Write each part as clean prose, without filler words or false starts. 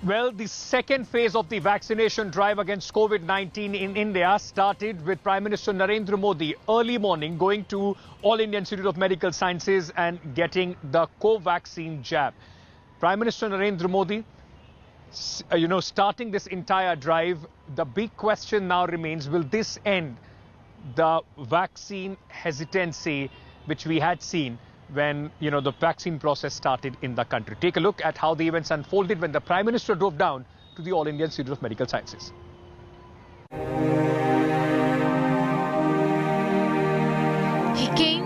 Well, the second phase of the vaccination drive against COVID-19 in India started with Prime Minister Narendra Modi early morning going to All India Institute of Medical Sciences and getting the Covaxin jab. Prime Minister Narendra Modi, starting this entire drive, the big question now remains, will this end the vaccine hesitancy which we had seen when, the vaccine process started in the country? Take a look at how the events unfolded when the Prime Minister drove down to the All India Institute of Medical Sciences. He came,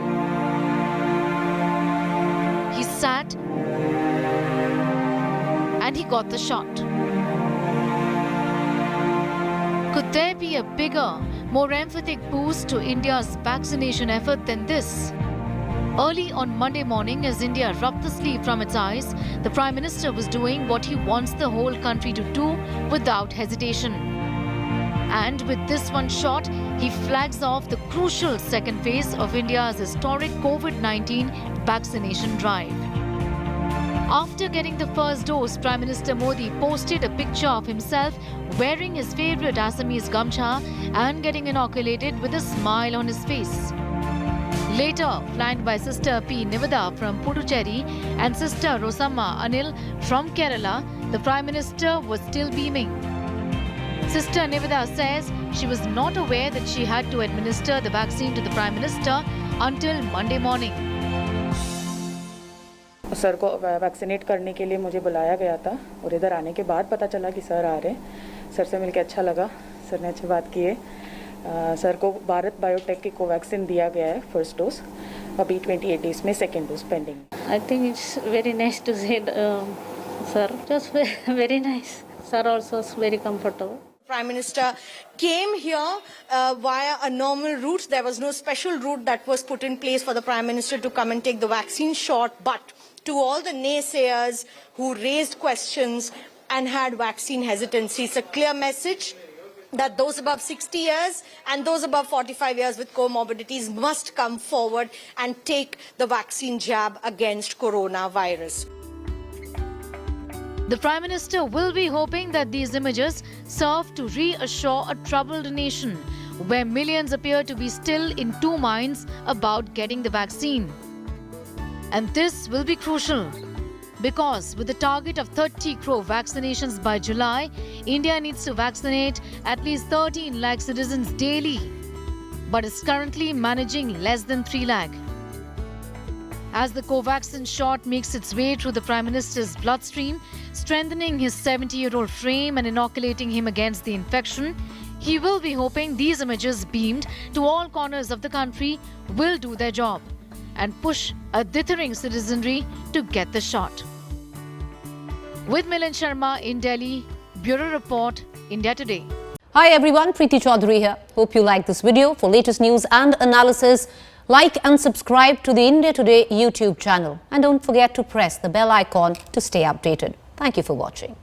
he sat, and he got the shot. Could there be a bigger, more emphatic boost to India's vaccination effort than this? Early on Monday morning, as India rubbed the sleep from its eyes, the Prime Minister was doing what he wants the whole country to do without hesitation. And with this one shot, he flags off the crucial second phase of India's historic COVID-19 vaccination drive. After getting the first dose, Prime Minister Modi posted a picture of himself wearing his favourite Assamese gamcha and getting inoculated with a smile on his face. Later, flanked by Sister P. Nivada from Puducherry and Sister Rosamma Anil from Kerala, the Prime Minister was still beaming. Sister Nivada says she was not aware that she had to administer the vaccine to the Prime Minister until Monday morning. Sir को vaccinate करने के लिए मुझे बुलाया गया था और इधर आने के बाद पता चला कि सर आ रहे हैं। सर से मिलकर अच्छा लगा, सर ने अच्छी बात की है। सर को भारत बायोटेक की कोवैक्सीन दिया गया है फर्स्ट डोज, अभी 28 डेज में second dose pending. I think it's very nice to see sir, just very nice. Sir also is very comfortable. Prime Minister came here via a normal route. There was no special route that was put in place for the Prime Minister to come and take the vaccine shot. But to all the naysayers who raised questions and had vaccine hesitancy, it's a clear message that those above 60 years and those above 45 years with comorbidities must come forward and take the vaccine jab against coronavirus. The Prime Minister will be hoping that these images serve to reassure a troubled nation where millions appear to be still in two minds about getting the vaccine. And this will be crucial because with a target of 30 crore vaccinations by July, India needs to vaccinate at least 13 lakh citizens daily, but is currently managing less than 3 lakh. As the Covaxin shot makes its way through the Prime Minister's bloodstream, strengthening his 70-year-old frame and inoculating him against the infection, he will be hoping these images beamed to all corners of the country will do their job and push a dithering citizenry to get the shot. With Milan Sharma in Delhi, Bureau Report, India Today. Hi everyone, Preeti Chaudhary here. Hope you like this video. For latest news and analysis, like and subscribe to the India Today YouTube channel. And don't forget to press the bell icon to stay updated. Thank you for watching.